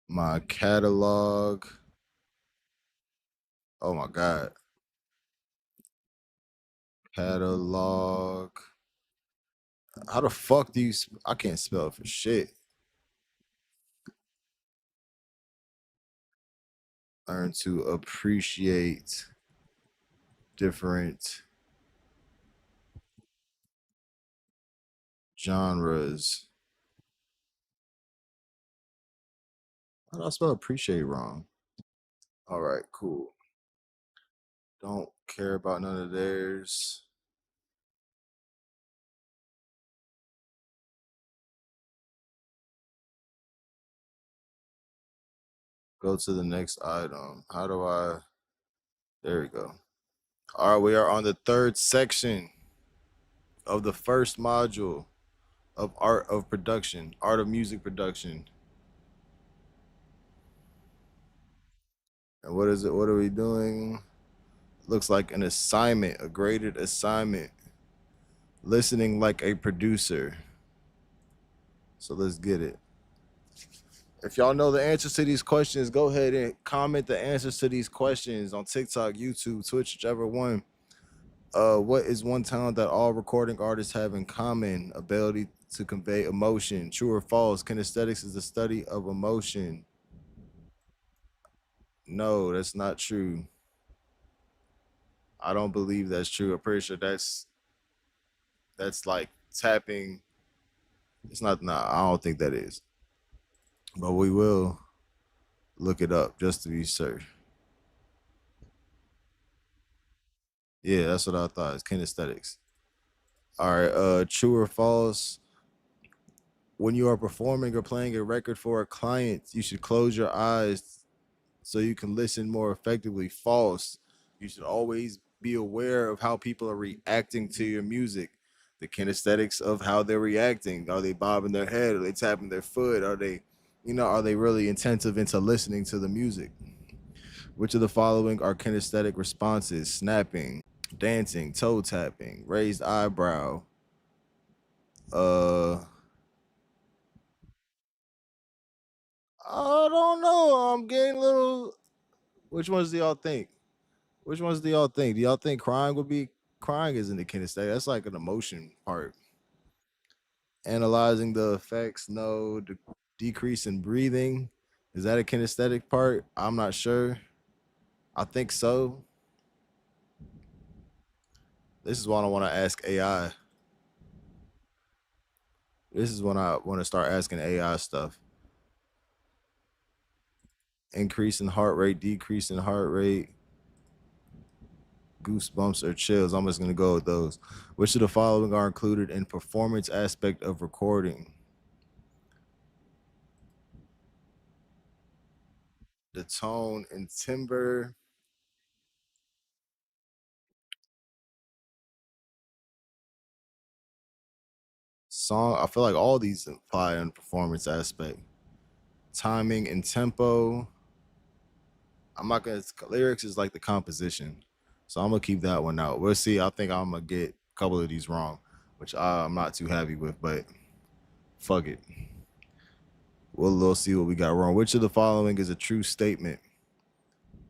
My catalog. Oh my god. Catalog. How the fuck do you? I can't spell for shit. Learn to appreciate different genres. How do I spell appreciate wrong? All right, cool. Don't care about none of theirs. Go to the next item. How do I? There we go. All right, we are on the third section of the first module of art of production, art of music production. And what is it? What are we doing? Looks like an assignment, a graded assignment. Listening like a producer. So let's get it. If y'all know the answers to these questions, go ahead and comment the answers to these questions on TikTok, YouTube, Twitch, whichever one. What is one talent that all recording artists have in common? Ability to convey emotion. True or false? Kinesthetics is the study of emotion. No, that's not true. I don't believe that's true. I'm pretty sure that's like tapping. It's not. Nah, I don't think that is. But we will look it up just to be certain. Yeah, that's what I thought. It's kinesthetics. All right. True or false? When you are performing or playing a record for a client, you should close your eyes so you can listen more effectively. False. You should always be aware of how people are reacting to your music, the kinesthetics of how they're reacting. Are they bobbing their head? Are they tapping their foot? Are they, are they really attentive into listening to the music? Which of the following are kinesthetic responses? Snapping, dancing, toe tapping, raised eyebrow. Uh, I don't know. I'm getting a little. Which ones do y'all think? Which ones do y'all think? Do y'all think crying would be crying isn't the kinesthetic? That's like an emotion part. Analyzing the effects, no. Decrease in breathing. Is that a kinesthetic part? I'm not sure. I think so. This is what I want to ask AI. This is when I want to start asking AI stuff. Increase in heart rate, decrease in heart rate, goosebumps or chills. I'm just gonna go with those. Which of the following are included in performance aspect of recording? The tone and timbre. Song. I feel like all these apply in performance aspect. Timing and tempo. I'm not gonna. Lyrics is like the composition, so I'm gonna keep that one out. We'll see. I think I'm gonna get a couple of these wrong, which I'm not too happy with, but fuck it. We'll see what we got wrong. Which of the following is a true statement?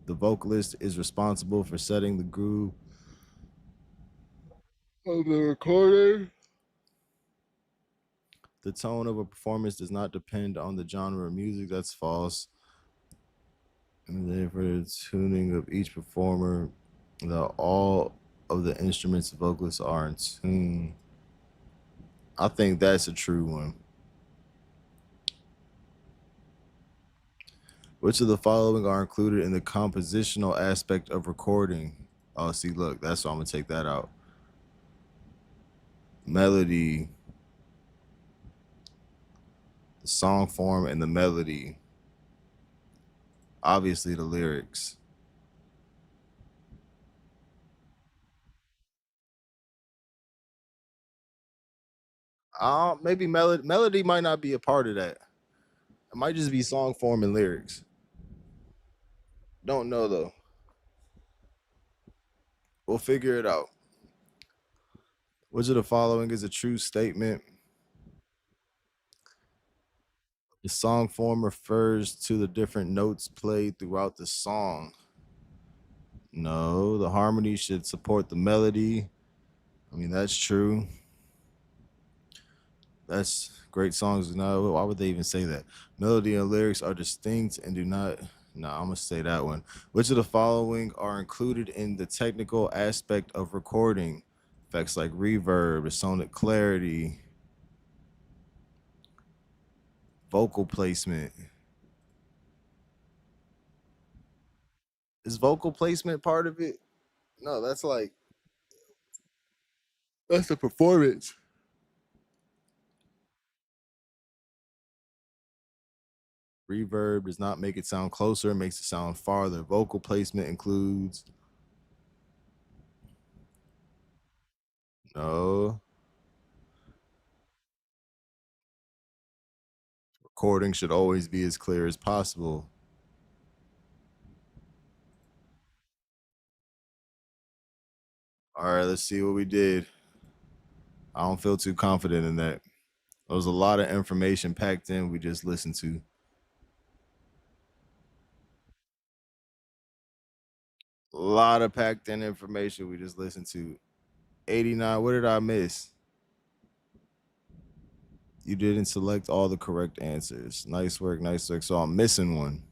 The vocalist is responsible for setting the groove of the recording. The tone of a performance does not depend on the genre of music. That's false. And then for the tuning of each performer, all of the instruments and vocalists are in tune. I think that's a true one. Which of the following are included in the compositional aspect of recording? Oh, see, look, that's why I'm gonna take that out. Melody, the song form, and the melody. Obviously, the lyrics. Maybe melody might not be a part of that. It might just be song form and lyrics. Don't know though. We'll figure it out. Which of the following is a true statement? The song form refers to the different notes played throughout the song. No, the harmony should support the melody. I mean, that's true. That's great songs. No, why would they even say that? Melody and lyrics are distinct and do not. No, I'm gonna say that one. Which of the following are included in the technical aspect of recording? Effects like reverb, the sonic clarity, vocal placement. Is vocal placement part of it? No, that's the performance. Reverb does not make it sound closer, it makes it sound farther. Vocal placement includes. No. Recording should always be as clear as possible. All right, let's see what we did. I don't feel too confident in that. There was a lot of information packed in we just listened to. A lot of packed in information we just listened to. 89, what did I miss? You didn't select all the correct answers. Nice work, nice work. So I'm missing one.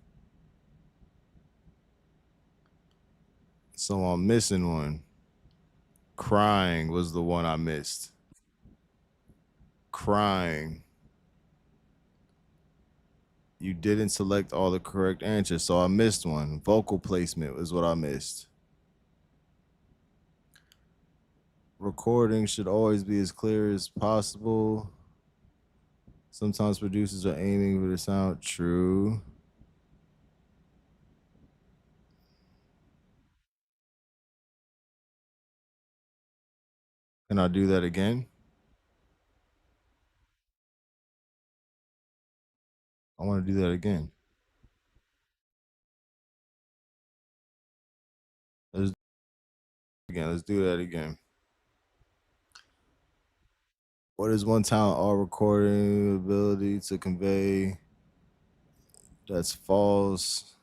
Crying was the one I missed. Crying. You didn't select all the correct answers, so I missed one. Vocal placement was what I missed. Recording should always be as clear as possible. Sometimes producers are aiming for the sound. True. Can I do that again? I want to do that again. Let's do that again. What is one talent all recording ability to convey? That's false.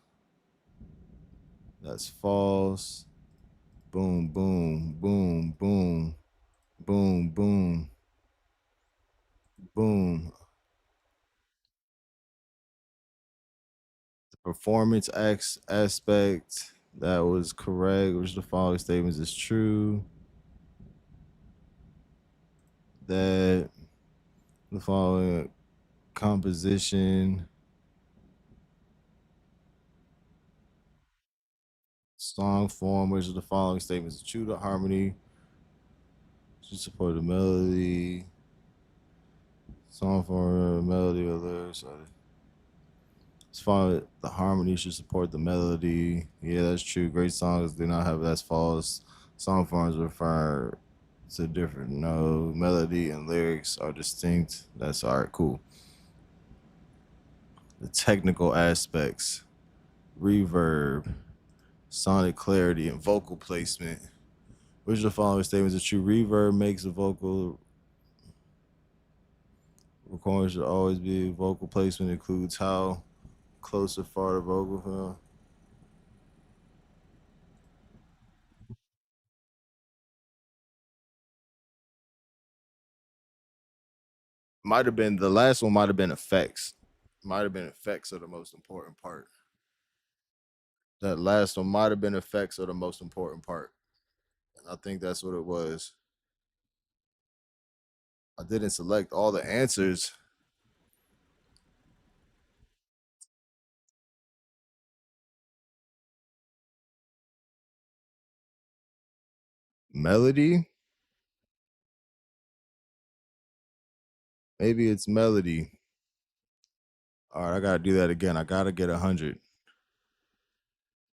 That's false. Boom, boom, boom, boom, boom, boom, boom. The performance aspect, that was correct. Which of the following statements is true? That the following composition, song form, which of the following statements is true? The harmony should support the melody. Song form, melody, or lyrics. As far as the harmony should support the melody. Yeah, that's true. Great songs do not have, that's false. Song forms refer to different. No, melody and lyrics are distinct. That's all right, cool. The technical aspects, reverb, sonic clarity, and vocal placement. Which of the following statements are true? Reverb makes a vocal recording should always be. Vocal placement includes how close or far the vocal from. Might have been, the last one might have been effects. Might have been effects are the most important part. That last one might have been effects are the most important part. I think that's what it was. I didn't select all the answers. Melody? Maybe it's melody. All right, I gotta do that again. I gotta get 100.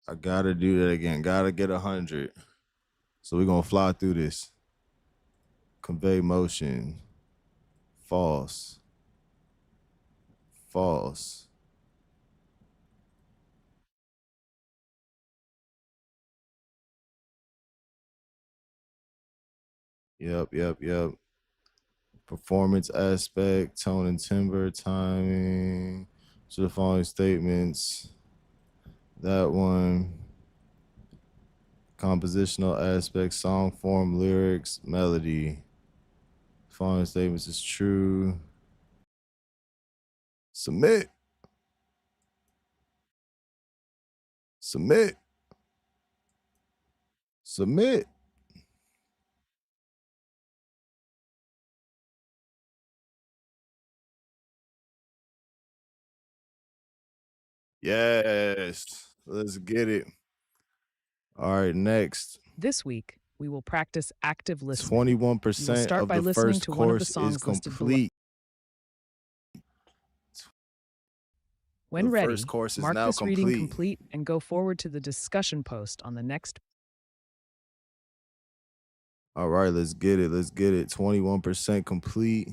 I gotta do that again. Gotta get 100. So we're gonna fly through this. Convey motion. False. False. Yep. Performance aspect, tone and timbre, timing. So the following statements. That one. Compositional aspect, song form, lyrics, melody. Following statements is true. Submit. Submit. Submit. Yes. Let's get it. All right, next. This week, we will practice active listening. You will 21% start of by the listening first to one of the course is songs listed below. complete. When The first ready, course is mark now this reading complete. complete and go forward to the discussion post on the next. All right, let's get it. Let's get it. 21% complete.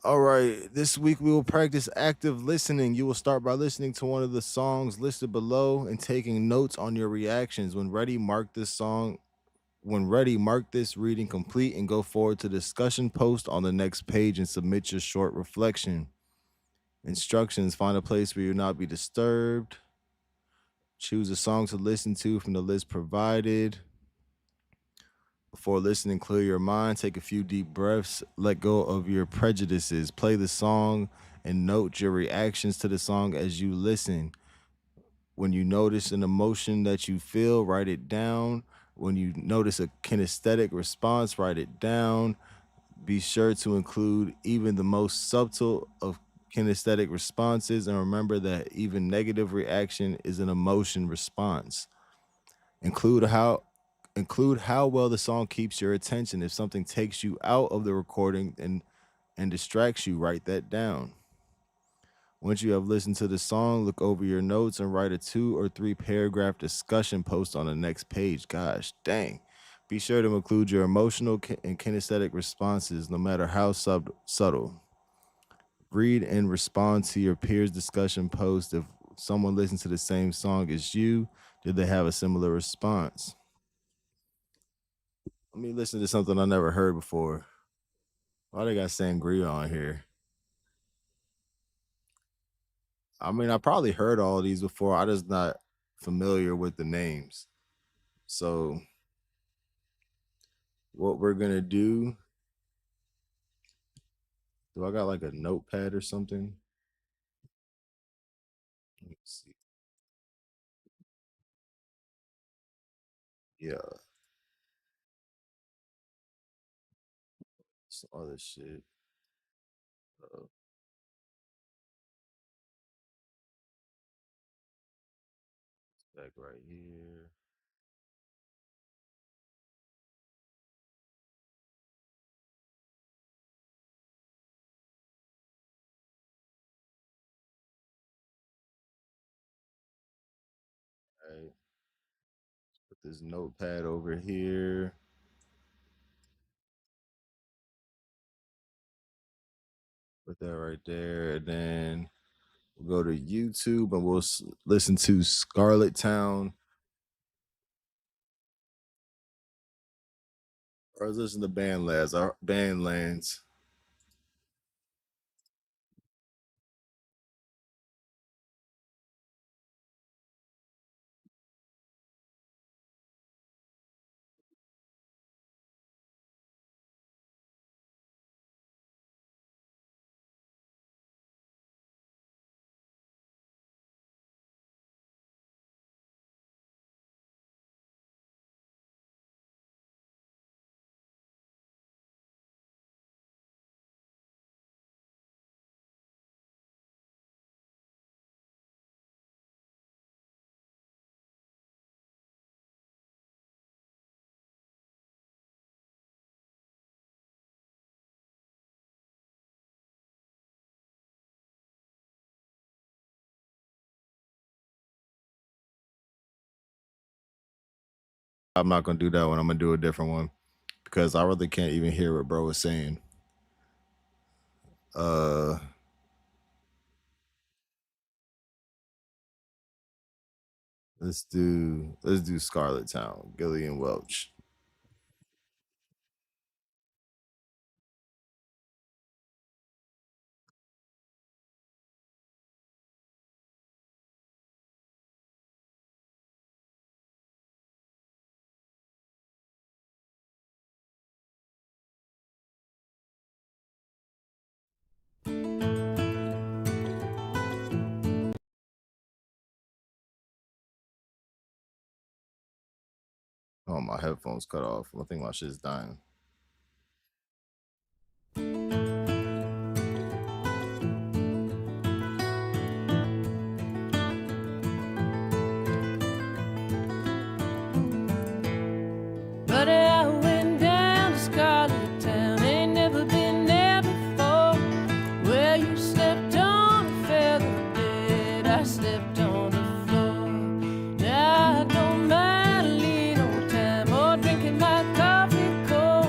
All right, this week we will practice active listening. You will start by listening to one of the songs listed below and taking notes on your reactions. When ready, mark this reading complete and go forward to discussion post on the next page and submit your short reflection. Instructions: find a place where you'll not be disturbed. Choose a song to listen to from the list provided. Before listening, clear your mind, take a few deep breaths, let go of your prejudices, play the song, and note your reactions to the song as you listen. When you notice an emotion that you feel, write it down. When you notice a kinesthetic response, write it down. Be sure to include even the most subtle of kinesthetic responses, and remember that even negative reaction is an emotion response. Include how well the song keeps your attention. If something takes you out of the recording and distracts you, write that down. Once you have listened to the song, look over your notes and write a 2 or 3 paragraph discussion post on the next page. Gosh, dang. Be sure to include your emotional and kinesthetic responses, no matter how subtle. Read and respond to your peers' discussion post. If someone listens to the same song as you, did they have a similar response? Let me listen to something I never heard before. Why they got sangria on here? I mean, I probably heard all of these before. I just not familiar with the names. So what we're gonna do? Do I got like a notepad or something? Let me see. Yeah, some other shit. Uh, back right here. All right. Put this notepad over here. Put that right there, and then we'll go to YouTube and we'll listen to Scarlet Town. Or let's listen to Bandlands. I'm not gonna do that one. I'm gonna do a different one because I really can't even hear what bro was saying. Uh let's do Scarlet Town, Gillian Welch. Oh, my headphones cut off. I think my shit's dying. But I went down to Scarlet Town, ain't never been there before. Where you slept on a feather bed, I slept on the floor. Now I don't mind lean old time or drinking my coffee cold,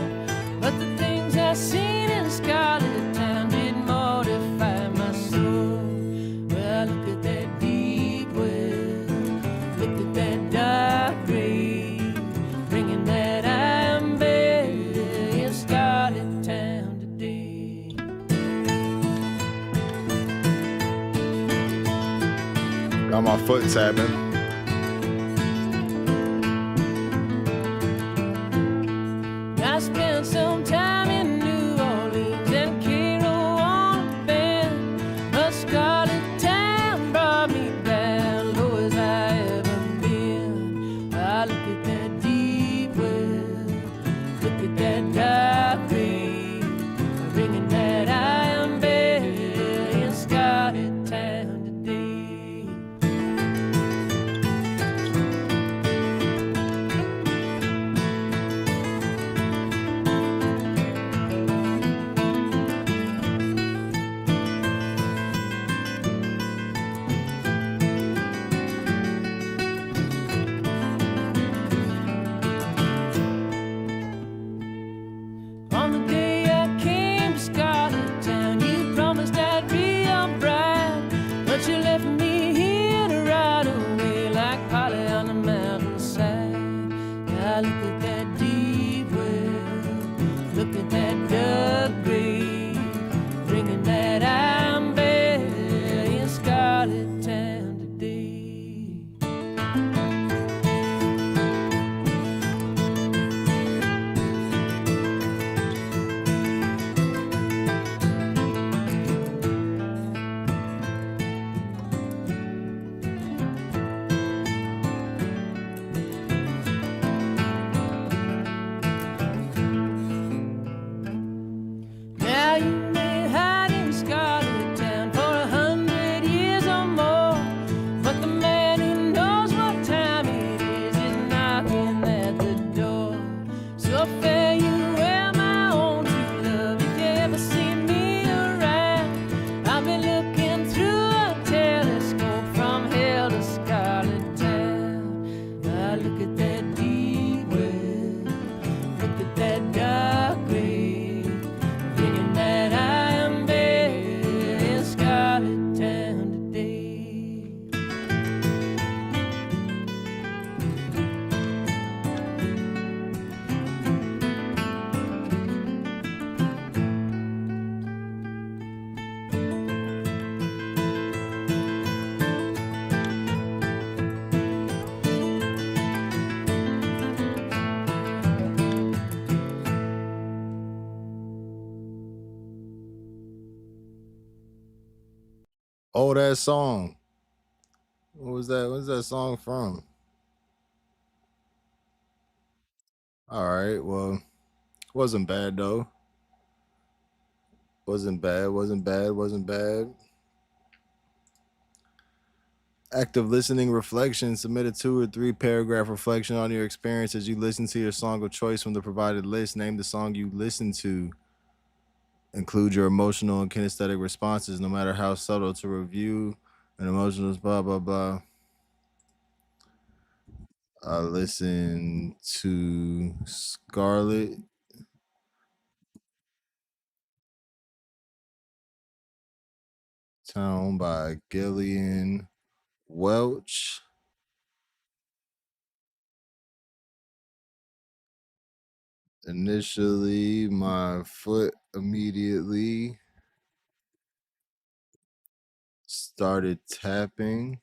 but the things I seen in Scarlet Town did mortify my soul. Well, look at that deep well, look at that dark grave, bringing that I'm buried in Scarlet Town today. Got my foot tapping. I spent some time in New Orleans and Cairo on a bend, but Scarlet Town brought me back low as I ever been. I look at that deep well, look at that dark grave, bringing that I am buried in Scarlet Town today. On the day I came to Scarlet Town, you promised I'd be your bride, but you left me here to ride away like Polly on the mountainside. Now look at that deep well, look at that dark grave, bringing that I'm buried in Scarlet Town today. Now you may hide in Scarlet Town for 100 years or more, but the man who knows what time it is knocking at the door. So fare you well, my own true love, if you ever see me around. I'll be looking through a telescope from hell to Scarlet Town. Now look at that deep well, look at that dark grave, bringing that I am buried in Scarlet Town today. Oh, that song. What was that? What's that song from? All right. Well, wasn't bad though. Wasn't bad. Wasn't bad. Wasn't bad. Active listening reflection. Submit a 2 or 3 paragraph reflection on your experience as you listen to your song of choice from the provided list. Name the song you listen to. Include your emotional and kinesthetic responses, no matter how subtle, to review an emotional blah blah blah. I listened to Scarlet Town by Gillian Welch. Initially, my foot immediately started tapping.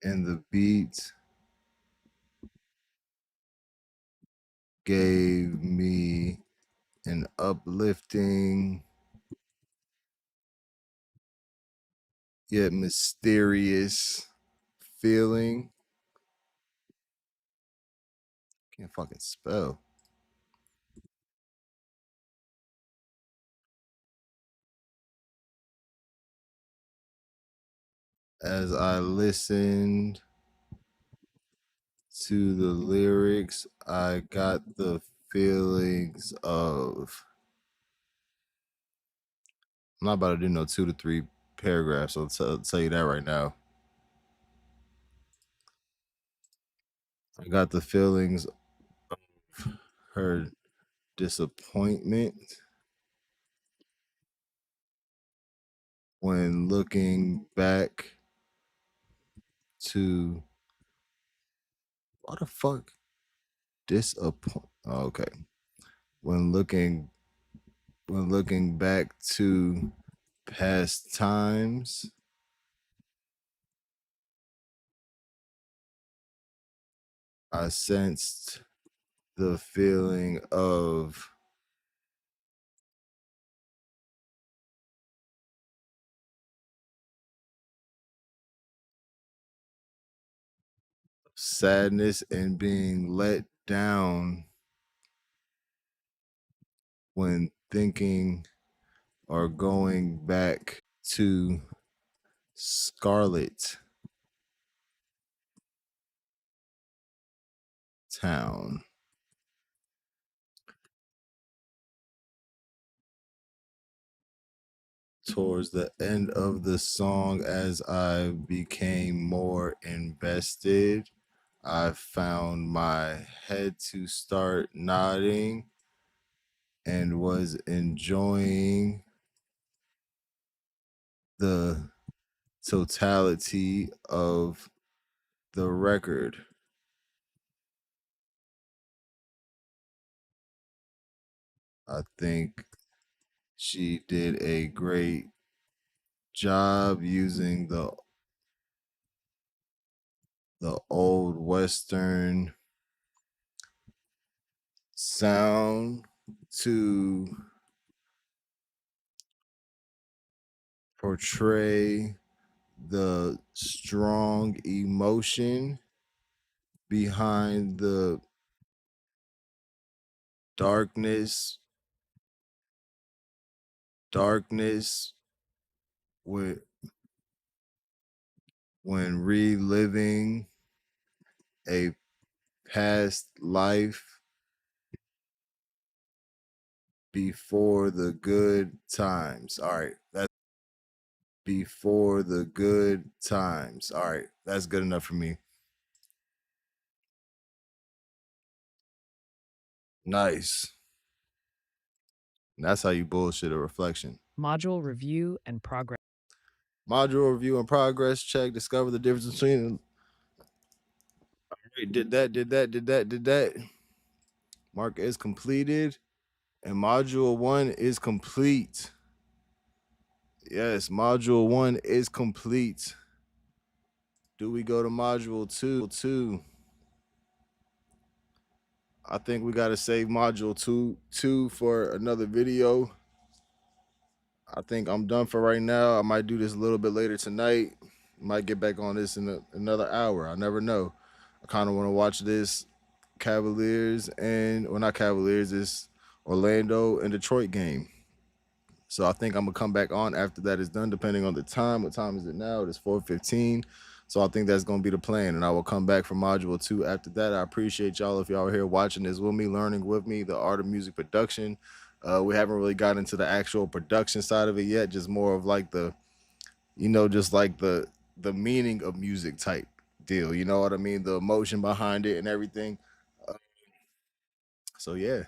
And the beat gave me an uplifting, yet mysterious feeling. Can't fucking spell. As I listened to the lyrics, I got the feelings of. I'm not about to do no 2 to 3 paragraphs. I'll tell you that right now. I got the feelings of her disappointment when looking back to. What the fuck? Disappoint. Oh, okay. When looking back to past times, I sensed the feeling of sadness and being let down when thinking or going back to Scarlet Town. Towards the end of the song, as I became more invested, I found my head to start nodding and was enjoying the totality of the record. I think she did a great job using the old Western sound to portray the strong emotion behind the darkness with when reliving a past life before the good times. All right, that's before the good times. All right, that's good enough for me. Nice. And that's how you bullshit a reflection. Module review and progress. Module review and progress check. Discover the difference between. All right, did that. Mark is completed. And module 1 is complete. Yes, module 1 is complete. Do we go to module 2? I think we got to save module 2 for another video. I think I'm done for right now. I might do this a little bit later tonight. Might get back on this in another hour. I never know. I kind of want to watch this Cavaliers and, well, not Cavaliers, this Orlando and Detroit game. So I think I'm gonna come back on after that is done, depending on the time. What time is it now? It is 4:15. So I think that's gonna be the plan, and I will come back for module 2 after that. I appreciate y'all if y'all are here watching this with me, learning with me the art of music production. We haven't really gotten into the actual production side of it yet, just more of like the, just like the meaning of music type deal. You know what I mean? The emotion behind it and everything. So yeah,